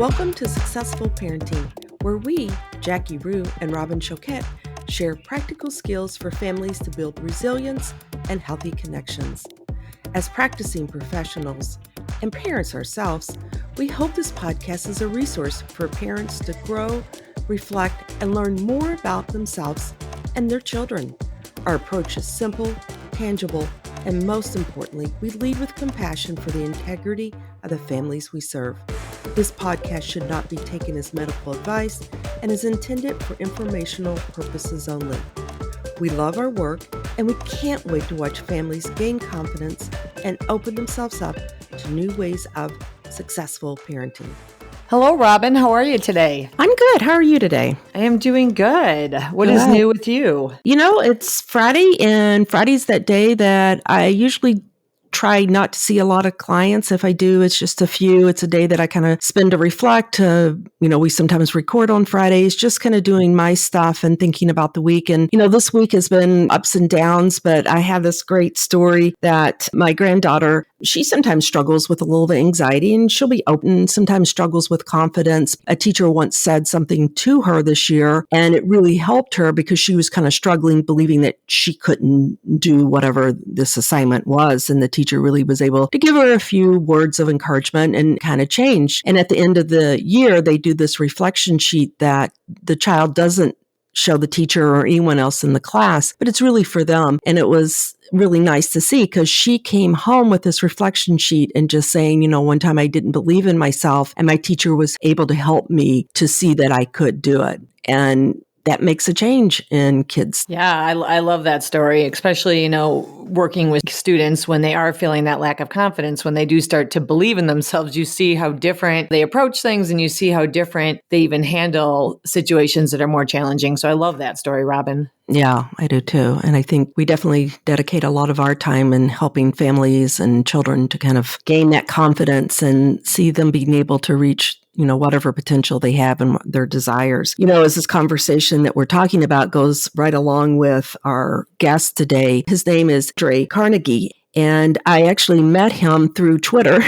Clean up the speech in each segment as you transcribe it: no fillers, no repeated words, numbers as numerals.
Welcome to Successful Parenting, where we, Jackie Rue and Robin Choquette, share practical skills for families to build resilience and healthy connections. As practicing professionals and parents ourselves, we hope this podcast is a resource for parents to grow, reflect, and learn more about themselves and their children. Our approach is simple, tangible, and most importantly, we lead with compassion for the integrity of the families we serve. This podcast should not be taken as medical advice and is intended for informational purposes only. We love our work, and we can't wait to watch families gain confidence and open themselves up to new ways of successful parenting. Hello, Robin. How are you today? I'm good. How are you today? I am doing good. What is new with you? You know, it's Friday, and Friday's that day that I usually try not to see a lot of clients. If I do, it's just a few. It's a day that I kind of spend to reflect. We sometimes record on Fridays, just kind of doing my stuff and thinking about the week. And, this week has been ups and downs, but I have this great story that my granddaughter, she sometimes struggles with a little bit of anxiety, and she'll be open, sometimes struggles with confidence. A teacher once said something to her this year, and it really helped her because she was kind of struggling, believing that she couldn't do whatever this assignment was. And the teacher really was able to give her a few words of encouragement and kind of change. And at the end of the year, they do this reflection sheet that the child doesn't show the teacher or anyone else in the class, but it's really for them. And it was really nice to see because she came home with this reflection sheet and just saying, one time I didn't believe in myself and my teacher was able to help me to see that I could do it. And that makes a change in kids. Yeah, I love that story, especially, working with students when they are feeling that lack of confidence, when they do start to believe in themselves, you see how different they approach things and you see how different they even handle situations that are more challenging. So I love that story, Robin. Yeah, I do too. And I think we definitely dedicate a lot of our time in helping families and children to kind of gain that confidence and see them being able to reach whatever potential they have and their desires. As this conversation that we're talking about goes right along with our guest today, his name is Andrea Carnegie. And I actually met him through Twitter.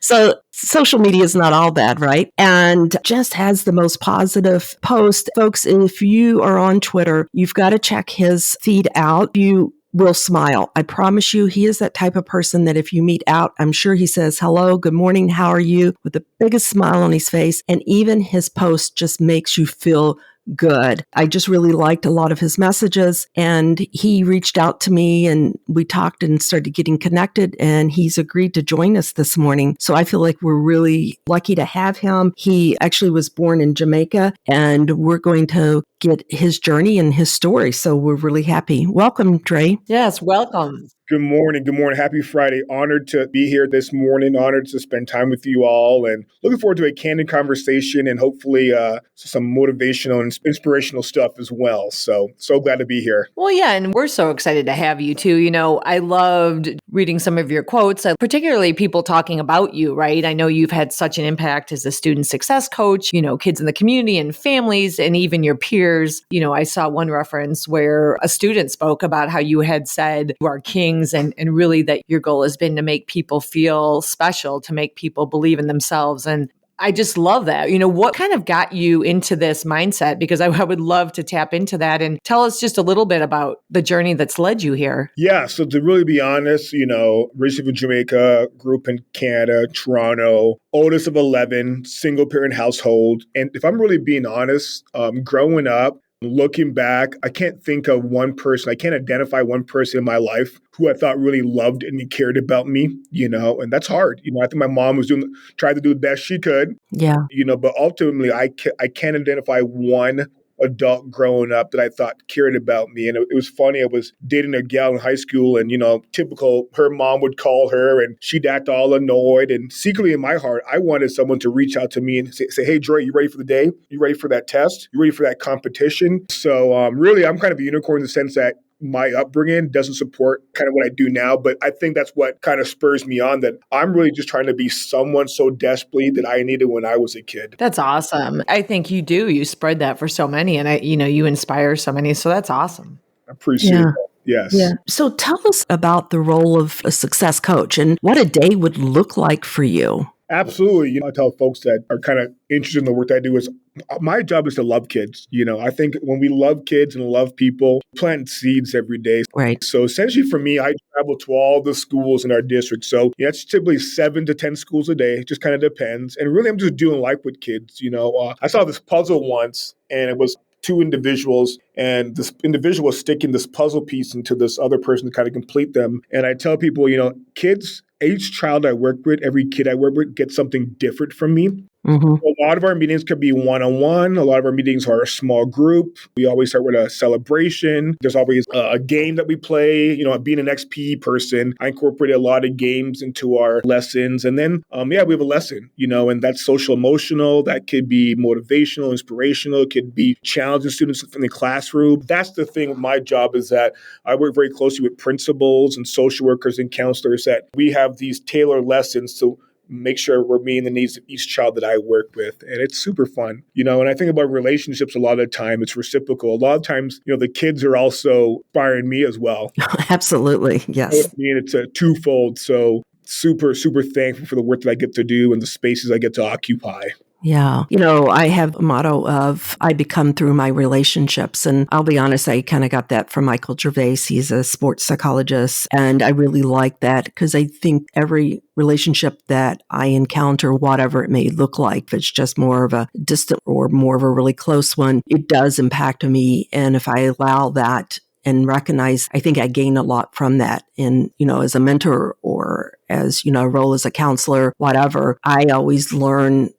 So social media is not all bad, right? And just has the most positive post. Folks, if you are on Twitter, you've got to check his feed out. You will smile. I promise you, he is that type of person that if you meet out, I'm sure he says, hello, good morning, how are you? With the biggest smile on his face. And even his post just makes you feel good. I just really liked a lot of his messages, and he reached out to me and we talked and started getting connected, and he's agreed to join us this morning. So I feel like we're really lucky to have him. He actually was born in Jamaica, and we're going to get his journey and his story. So we're really happy. Welcome, Dre. Yes, welcome. Good morning. Good morning. Happy Friday. Honored to be here this morning. Honored to spend time with you all, and looking forward to a candid conversation and hopefully some motivational and inspirational stuff as well. So glad to be here. Well, yeah, and we're so excited to have you too. I loved reading some of your quotes, particularly people talking about you, right? I know you've had such an impact as a student success coach, kids in the community and families and even your peers. I saw one reference where a student spoke about how you had said you are king, and really that your goal has been to make people feel special, to make people believe in themselves. And I just love that. What kind of got you into this mindset? Because I would love to tap into that and tell us just a little bit about the journey that's led you here. Yeah. So to really be honest, originally from Jamaica, grew up in Canada, Toronto, oldest of 11, single parent household. And if I'm really being honest, growing up, looking back, I can't think of one person. I can't identify one person in my life who I thought really loved and cared about me, and that's hard. I think my mom was tried to do the best she could. Yeah. But ultimately I can't identify one adult growing up that I thought cared about me. And it was funny. I was dating a gal in high school, and, typical, her mom would call her and she'd act all annoyed. And secretly in my heart, I wanted someone to reach out to me and say, hey, Dre, you ready for the day? You ready for that test? You ready for that competition? So really, I'm kind of a unicorn in the sense that my upbringing doesn't support kind of what I do now. But I think that's what kind of spurs me on, that I'm really just trying to be someone so desperately that I needed when I was a kid. That's awesome. I think you do. You spread that for so many, and you inspire so many. So that's awesome. I appreciate that. Yes. Yeah. So tell us about the role of a success coach and what a day would look like for you. Absolutely. I tell folks that are kind of interested in the work that I do is my job is to love kids. I think when we love kids and love people, plant seeds every day. Right. So essentially for me, I travel to all the schools in our district. So it's typically 7 to 10 schools a day. It just kind of depends. And really, I'm just doing life with kids. I saw this puzzle once and it was two individuals, and this individual was sticking this puzzle piece into this other person to kind of complete them. And I tell people, kids, each child I work with, every kid I work with gets something different from me. Mm-hmm. A lot of our meetings could be one-on-one. A lot of our meetings are a small group. We always start with a celebration. There's always a game that we play. Being an XP person, I incorporate a lot of games into our lessons. And then, we have a lesson, and that's social emotional. That could be motivational, inspirational. It could be challenging students in the classroom. That's the thing with my job is that I work very closely with principals and social workers and counselors that we have these tailored lessons to make sure we're meeting the needs of each child that I work with. And it's super fun. And I think about relationships a lot of the time, it's reciprocal. A lot of times, the kids are also inspiring me as well. Absolutely. Yes. And it's a twofold. So super, super thankful for the work that I get to do and the spaces I get to occupy. Yeah. I have a motto of I become through my relationships. And I'll be honest, I kind of got that from Michael Gervais. He's a sports psychologist. And I really like that because I think every relationship that I encounter, whatever it may look like, if it's just more of a distant or more of a really close one, it does impact me. And if I allow that and recognize, I think I gain a lot from that. And, as a mentor or as, a role as a counselor, whatever, I always learn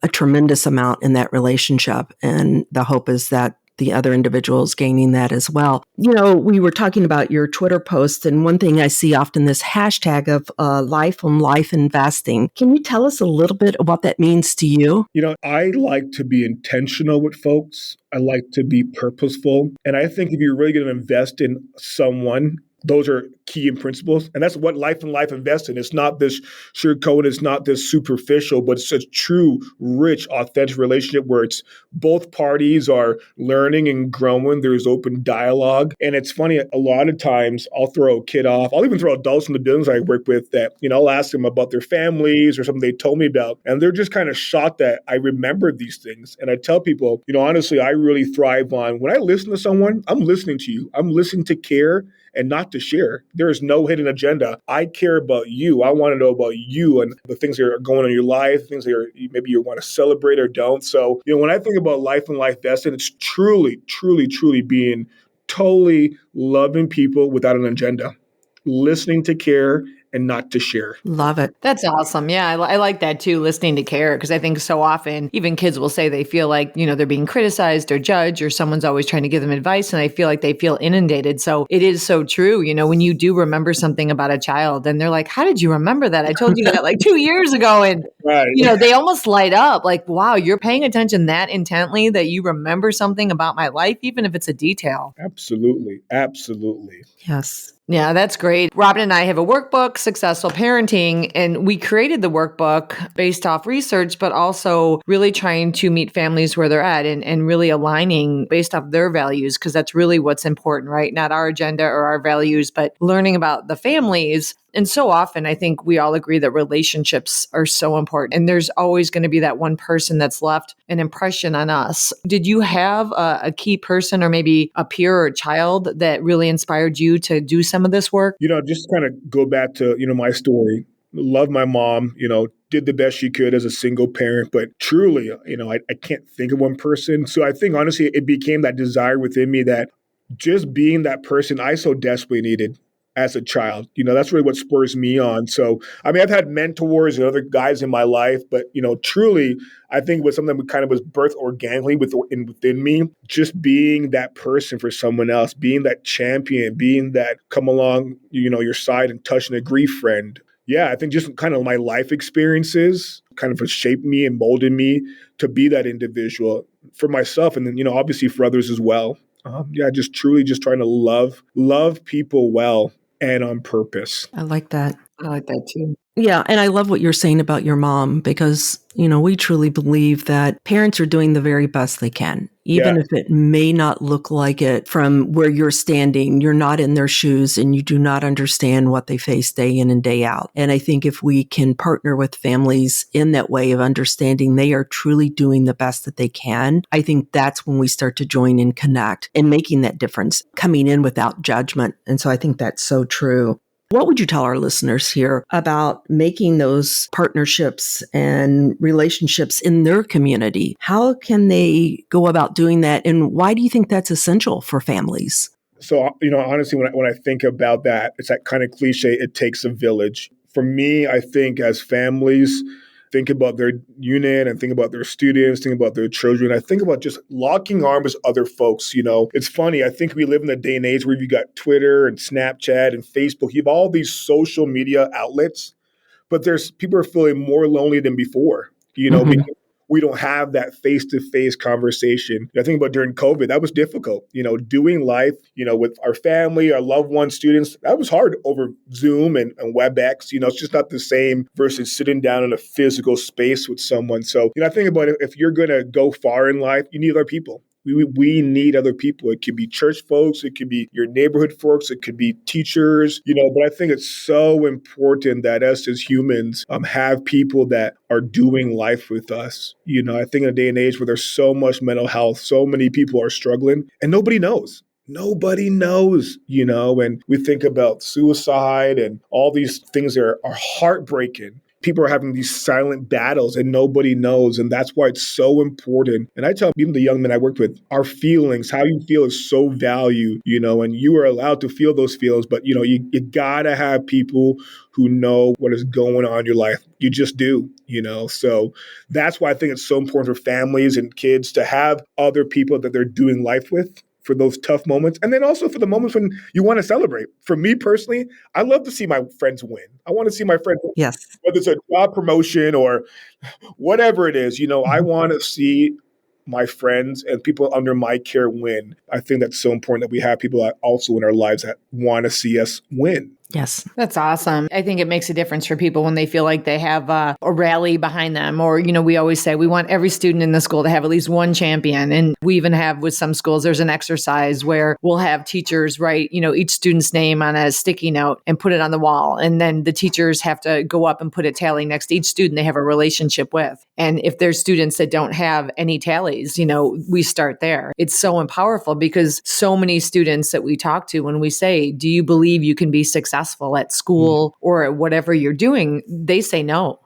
a tremendous amount in that relationship. And the hope is that the other individual is gaining that as well. We were talking about your Twitter post, and one thing I see often this hashtag of life on life investing. Can you tell us a little bit of what that means to you? I like to be intentional with folks. I like to be purposeful. And I think if you're really going to invest in someone, those are key and principles. And that's what life and life invest in. It's not this sugarcoat, it's not this superficial, but it's a true, rich, authentic relationship where it's both parties are learning and growing. There's open dialogue. And it's funny, a lot of times I'll throw a kid off. I'll even throw adults in the buildings I work with that, I'll ask them about their families or something they told me about. And they're just kind of shocked that I remembered these things. And I tell people, honestly, I really thrive on when I listen to someone, I'm listening to you. I'm listening to care and not to share. There is no hidden agenda. I care about you. I want to know about you and the things that are going on in your life, things that maybe you want to celebrate or don't. So, when I think about life and life vested, it's truly, truly, truly being totally loving people without an agenda, listening to care and not to share. Love it. That's awesome. Yeah, I like that too, listening to care, because I think so often even kids will say they feel like, they're being criticized or judged or someone's always trying to give them advice, and I feel like they feel inundated. So it is so true. When you do remember something about a child and they're like, how did you remember that? I told you that like 2 years ago. And, Right. They almost light up like, wow, you're paying attention that intently that you remember something about my life, even if it's a detail. Absolutely. Absolutely. Yes. Yeah, that's great. Robin and I have a workbook, Successful Parenting, and we created the workbook based off research, but also really trying to meet families where they're at and really aligning based off their values, because that's really what's important, right? Not our agenda or our values, but learning about the families. And so often, I think we all agree that relationships are so important. And there's always going to be that one person that's left an impression on us. Did you have a key person or maybe a peer or a child that really inspired you to do some of this work? Just kind of go back to, my story. Love my mom, did the best she could as a single parent, but truly, I can't think of one person. So I think honestly, it became that desire within me that just being that person I so desperately needed as a child. That's really what spurs me on. So, I've had mentors and other guys in my life, but, truly, I think it was something that kind of was birthed organically within me, just being that person for someone else, being that champion, being that come along, your side and touch and agree friend. Yeah, I think just kind of my life experiences kind of shaped me and molded me to be that individual for myself. And then, obviously for others as well. Just truly just trying to love people well and on purpose. I like that. I like that too. Yeah. And I love what you're saying about your mom because, we truly believe that parents are doing the very best they can, Yeah. even if it may not look like it from where you're standing. You're not in their shoes and you do not understand what they face day in and day out. And I think if we can partner with families in that way of understanding they are truly doing the best that they can, I think that's when we start to join and connect and making that difference, coming in without judgment. And so I think that's so true. What would you tell our listeners here about making those partnerships and relationships in their community? How can they go about doing that? And why do you think that's essential for families? So, honestly, when I think about that, it's that kind of cliche, it takes a village. For me, I think as families think about their unit and think about their students, think about their children, I think about just locking arms with other folks. It's funny. I think we live in a day and age where you've got Twitter and Snapchat and Facebook. You have all these social media outlets, but there's people are feeling more lonely than before, Mm-hmm. because we don't have that face-to-face conversation. I think about during COVID, that was difficult, doing life, with our family, our loved ones, students, that was hard over Zoom and WebEx. It's just not the same versus sitting down in a physical space with someone. So, I think about it, if you're going to go far in life, you need other people. We need other people. It could be church folks. It could be your neighborhood folks. It could be teachers, but I think it's so important that us as humans have people that are doing life with us. I think in a day and age where there's so much mental health, so many people are struggling and nobody knows. Nobody knows, and we think about suicide and all these things that are heartbreaking. People are having these silent battles and nobody knows. And that's why it's so important. And I tell even the young men I worked with, our feelings, how you feel is so valued, and you are allowed to feel those feelings. But, you gotta have people who know what is going on in your life. You just do, So that's why I think it's so important for families and kids to have other people that they're doing life with for those tough moments. And then also for the moments when you want to celebrate. For me personally, I love to see my friends win. I want to see my friends, Yes. whether it's a job promotion or whatever it is, I want to see my friends and people under my care win. I think that's so important that we have people that also in our lives that want to see us win. Yes. That's awesome. I think it makes a difference for people when they feel like they have a rally behind them. Or, we always say we want every student in the school to have at least one champion. And we even have with some schools, there's an exercise where we'll have teachers write, each student's name on a sticky note and put it on the wall. And then the teachers have to go up and put a tally next to each student they have a relationship with. And if there's students that don't have any tallies, we start there. It's so powerful because so many students that we talk to, when we say, do you believe you can be successful at school or at whatever you're doing, they say no.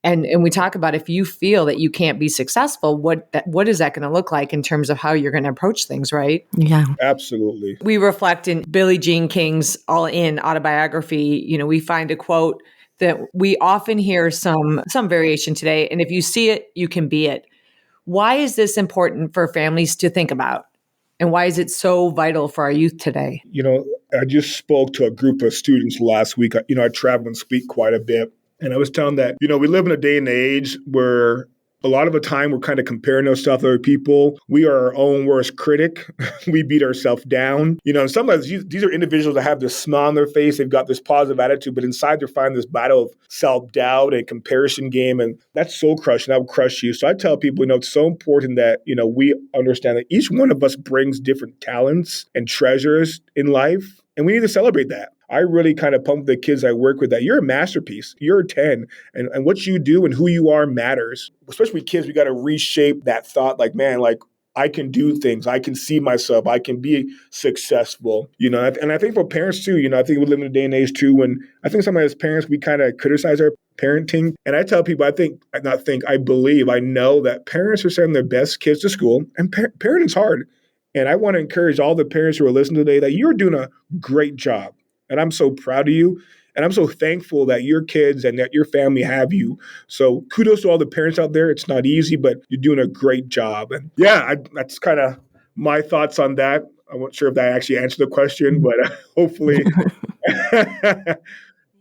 And we talk about if you feel that you can't be successful, what is that going to look like in terms of how you're going to approach things, right? Yeah. Absolutely. We reflect in Billie Jean King's All In autobiography, we find a quote that we often hear some variation today. And if you see it, you can be it. Why is this important for families to think about? And why is it so vital for our youth today? I just spoke to a group of students last week. I travel and speak quite a bit. And I was telling that, we live in a day and age where a lot of the time we're kind of comparing ourselves to other people. We are our own worst critic. We beat ourselves down. And sometimes these are individuals that have this smile on their face. They've got this positive attitude, but inside they're finding this battle of self-doubt and comparison game. And that's soul crushing. That will crush you. So I tell people, it's so important that, we understand that each one of us brings different talents and treasures in life. And we need to celebrate that. I really kind of pump the kids I work with that you're a masterpiece. You're a 10. And what you do and who you are matters. Especially with kids, we got to reshape that thought like, man, like I can do things. I can see myself. I can be successful. And I think for parents too, I think we live in a day and age too when I think sometimes as parents, we kind of criticize our parenting. And I tell people, I believe, I know that parents are sending their best kids to school and parenting's hard. And I want to encourage all the parents who are listening today that you're doing a great job. And I'm so proud of you. And I'm so thankful that your kids and that your family have you. So kudos to all the parents out there. It's not easy, but you're doing a great job. And that's kind of my thoughts on that. I'm not sure if that actually answered the question, but hopefully that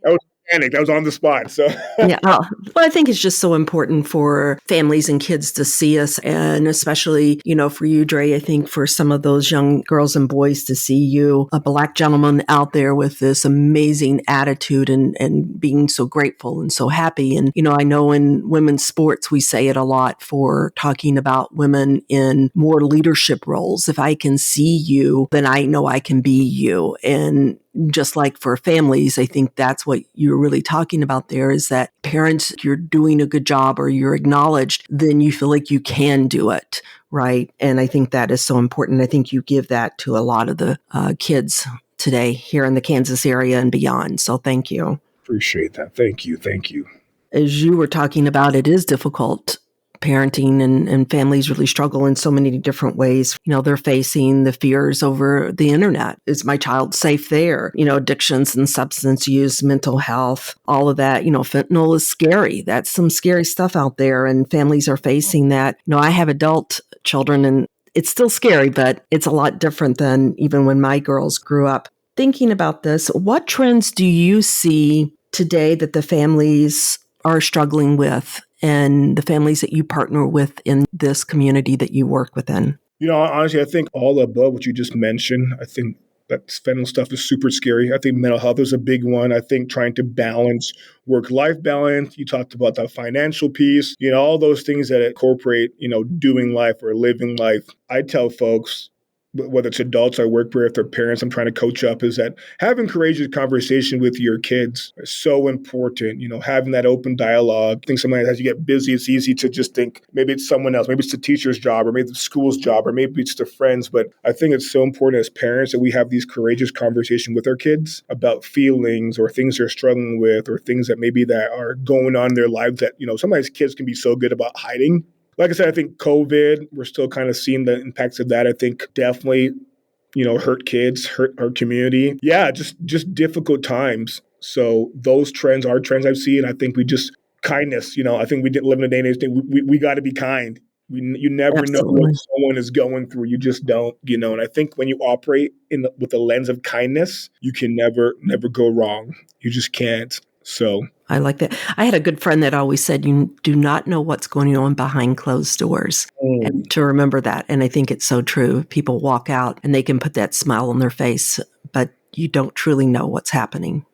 was panicked. I was on the spot. So Yeah. Well, I think it's just so important for families and kids to see us. And especially, for you, Dre, I think for some of those young girls and boys to see you, a Black gentleman out there with this amazing attitude and being so grateful and so happy. And, I know in women's sports, we say it a lot for talking about women in more leadership roles. If I can see you, then I know I can be you. And just like for families, I think that's what you're really talking about there is that parents, if you're doing a good job or you're acknowledged, then you feel like you can do it, right? And I think that is so important. I think you give that to a lot of the kids today here in the Kansas area and beyond. So thank you. appreciate that. Thank you. Thank you. As you were talking about, it is difficult. Parenting and families really struggle in so many different ways. They're facing the fears over the internet. Is my child safe there? Addictions and substance use, mental health, all of that. Fentanyl is scary. That's some scary stuff out there, and families are facing that. I have adult children, and it's still scary, but it's a lot different than even when my girls grew up. Thinking about this, what trends do you see today that the families are struggling with, and the families that you partner with in this community that you work within? Honestly, I think all above what you just mentioned, I think that fentanyl stuff is super scary. I think mental health is a big one. I think trying to balance work-life balance. You talked about the financial piece, all those things that incorporate, doing life or living life. I tell folks, whether it's adults I work with or parents I'm trying to coach up, is that having courageous conversation with your kids is so important. Having that open dialogue. I think sometimes as you get busy, it's easy to just think maybe it's someone else, maybe it's the teacher's job, or maybe it's the school's job, or maybe it's the friends. But I think it's so important as parents that we have these courageous conversations with our kids about feelings or things they're struggling with or things that maybe that are going on in their lives that, sometimes kids can be so good about hiding. Like I said, I think COVID, we're still kind of seeing the impacts of that. I think definitely, hurt kids, hurt our community. Yeah, just difficult times. So those trends are trends I've seen. I think kindness, I think we didn't live in a day and age thing. We got to be kind. You never know what Absolutely. someone is going through. You just don't, and I think when you operate with a lens of kindness, you can never go wrong. You just can't. So I like that. I had a good friend that always said, you do not know what's going on behind closed doors. And to remember that. And I think it's so true. People walk out and they can put that smile on their face, but you don't truly know what's happening.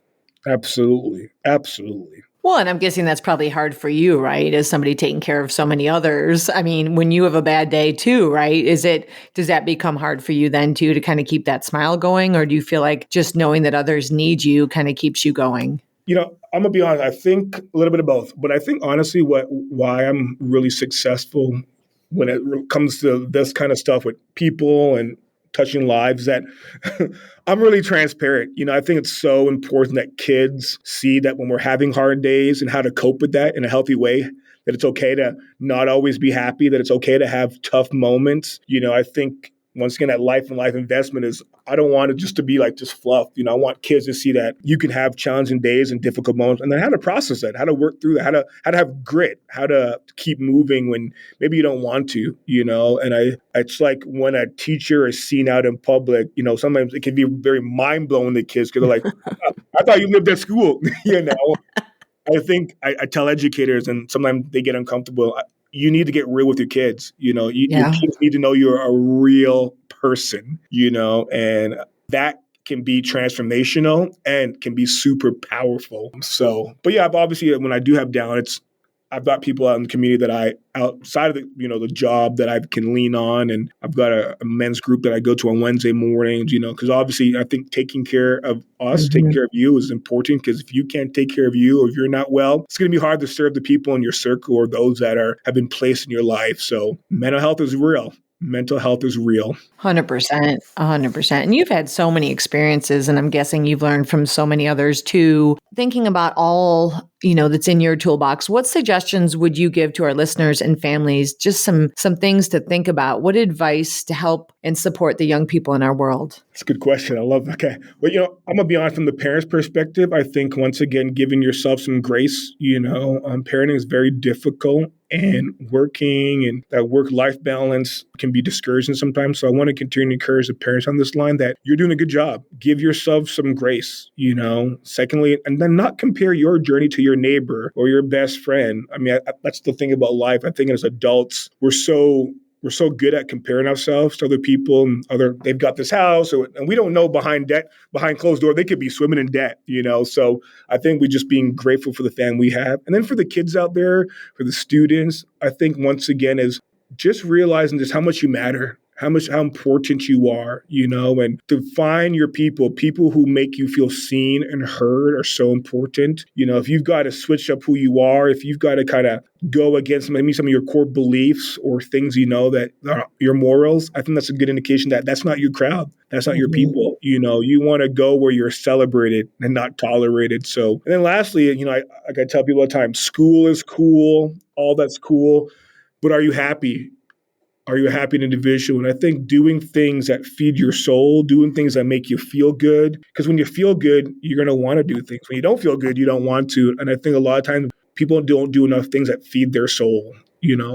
absolutely. Absolutely. Well, and I'm guessing that's probably hard for you, right? As somebody taking care of so many others. I mean, when you have a bad day too, right? Does that become hard for you then too, to kind of keep that smile going? Or do you feel like just knowing that others need you kind of keeps you going? I'm gonna be honest. I think a little bit of both, but I think honestly, why I'm really successful when it comes to this kind of stuff with people and touching lives, that I'm really transparent. I think it's so important that kids see that when we're having hard days and how to cope with that in a healthy way. That it's okay to not always be happy. That it's okay to have tough moments. I think. Once again, that life and life investment is, I don't want it just to be like just fluff. I want kids to see that you can have challenging days and difficult moments, and then how to process that, how to work through that, how to have grit, how to keep moving when maybe you don't want to, And it's like when a teacher is seen out in public, sometimes it can be very mind blowing to kids because they're like, "Oh, I thought you lived at school," I think I tell educators, and sometimes they get uncomfortable. You need to get real with your kids. Your Yeah. kids need to know you're a real person. And that can be transformational and can be super powerful. So, but yeah, obviously when I do have down, I've got people out in the community that outside of the job that I can lean on. And I've got a men's group that I go to on Wednesday mornings, because obviously I think taking care of us, taking care of you is important, because if you can't take care of you or if you're not well, it's going to be hard to serve the people in your circle or those that have been placed in your life. So mental health is real. Mental health is real. 100%, 100%. And you've had so many experiences, and I'm guessing you've learned from so many others too. Thinking about all, that's in your toolbox, what suggestions would you give to our listeners and families? Just some things to think about. What advice to help and support the young people in our world? That's a good question. I love. Okay. Well, I'm going to be honest, from the parent's perspective, I think once again, giving yourself some grace, parenting is very difficult. and working, and that work-life balance can be discouraging sometimes. So I want to continue to encourage the parents on this line that you're doing a good job. Give yourself some grace, Secondly, and then not compare your journey to your neighbor or your best friend. I mean, that's the thing about life. I think as adults, we're so good at comparing ourselves to other people and they've got this house, and we don't know behind closed door, they could be swimming in debt, So I think we just being grateful for the family we have. And then for the kids out there, for the students, I think once again is just realizing just how much you matter, how important you are, and to find your people who make you feel seen and heard are so important. If you've got to switch up who you are, if you've got to kind of go against maybe some of your core beliefs or things, that are your morals, I think that's a good indication that that's not your crowd. That's not your people. You want to go where you're celebrated and not tolerated. So, and then lastly, like I tell people all the time, school is cool, all that's cool, but are you happy? Are you a happy individual? And I think doing things that feed your soul, doing things that make you feel good, because when you feel good, you're going to want to do things. When you don't feel good, you don't want to. And I think a lot of times people don't do enough things that feed their soul,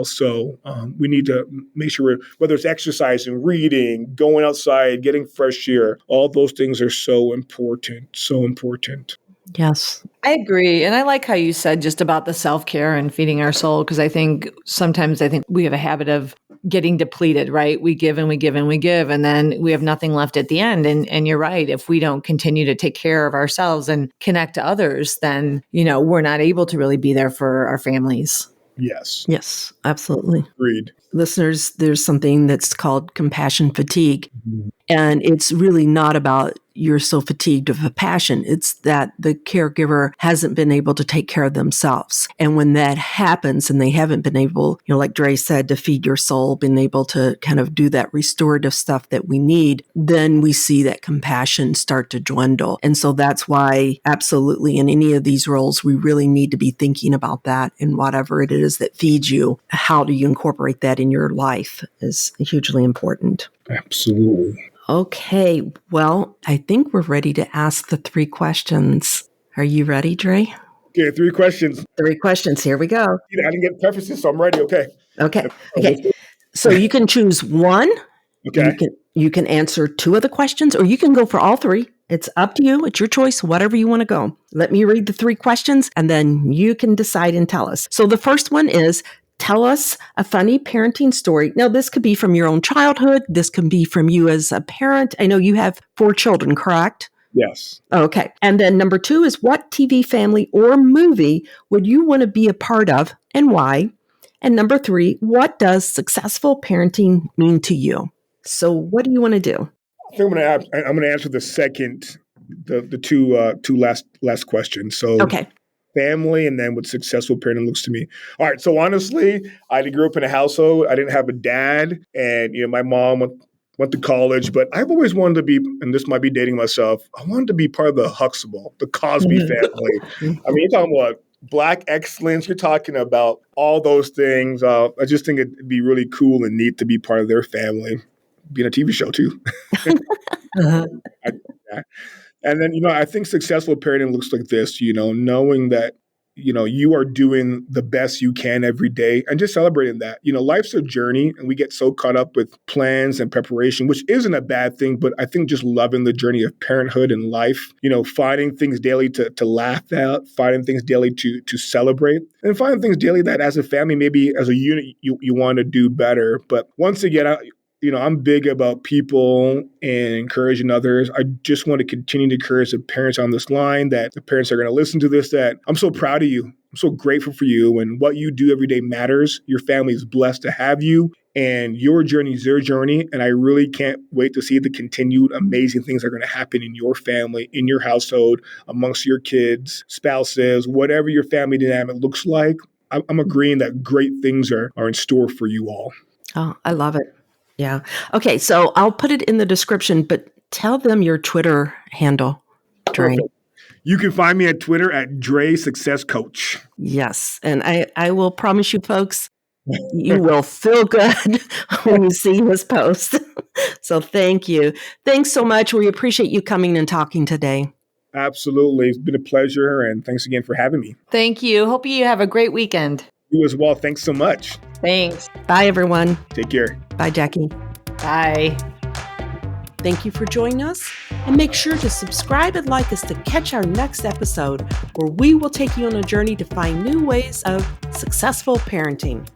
So we need to make sure whether it's exercising, reading, going outside, getting fresh air, all those things are so important, so important. Yes. I agree. And I like how you said just about the self-care and feeding our soul, because I think sometimes we have a habit of getting depleted, right? We give and we give and we give, and then we have nothing left at the end. And you're right. If we don't continue to take care of ourselves and connect to others, then, we're not able to really be there for our families. Yes. Yes, absolutely. Agreed. Listeners, there's something that's called compassion fatigue. Mm-hmm. And it's really not about you're so fatigued of a passion. It's that the caregiver hasn't been able to take care of themselves. And when that happens and they haven't been able, like Dre said, to feed your soul, been able to kind of do that restorative stuff that we need, then we see that compassion start to dwindle. And so that's why absolutely in any of these roles, we really need to be thinking about that, and whatever it is that feeds you, how do you incorporate that in your life is hugely important. Absolutely. Okay, well, I think we're ready to ask the 3 questions. Are you ready, Dre? Okay, 3 questions. 3 questions. Here we go. I didn't get prefaces, so I'm ready. Okay. So you can choose one. Okay. You can answer 2 of the questions, or you can go for all 3. It's up to you. It's your choice, whatever you want to go. Let me read the 3 questions, and then you can decide and tell us. So the first one is, tell us a funny parenting story. Now, this could be from your own childhood. This can be from you as a parent. I know you have 4 children, correct? Yes. Okay. And then number 2 is, what TV, family, or movie would you want to be a part of and why? And number 3, what does successful parenting mean to you? So what do you want to do? I think I'm going to answer the second, the two last questions. So Okay. Family, and then what successful parenting looks to me. All right. So honestly, I grew up in a household. I didn't have a dad, and my mom went to college. But I've always wanted to be, and this might be dating myself, I wanted to be part of the Huxtable, the Cosby family. I mean, you're talking about Black excellence. You're talking about all those things. I just think it'd be really cool and neat to be part of their family. Be in a TV show too. And then, I think successful parenting looks like this, knowing that, you are doing the best you can every day and just celebrating that. Life's a journey, and we get so caught up with plans and preparation, which isn't a bad thing, but I think just loving the journey of parenthood and life, finding things daily to laugh at, finding things daily to celebrate, and finding things daily that as a family, maybe as a unit, you want to do better. But once again, I'm big about people and encouraging others. I just want to continue to encourage the parents on this line, that the parents are going to listen to this, that I'm so proud of you. I'm so grateful for you, and what you do every day matters. Your family is blessed to have you, and your journey is their journey. And I really can't wait to see the continued amazing things that are going to happen in your family, in your household, amongst your kids, spouses, whatever your family dynamic looks like. I'm agreeing that great things are in store for you all. Oh, I love it. Yeah. Okay. So I'll put it in the description, but tell them your Twitter handle, Dre. Perfect. You can find me at Twitter at Dre Success Coach. Yes. And I will promise you, folks, you will feel good when you see this post. So thank you. Thanks so much. We appreciate you coming and talking today. Absolutely. It's been a pleasure. And thanks again for having me. Thank you. Hope you have a great weekend. You as well. Thanks so much. Thanks. Bye, everyone. Take care. Bye, Jackie. Bye. Thank you for joining us, and make sure to subscribe and like us to catch our next episode, where we will take you on a journey to find new ways of successful parenting.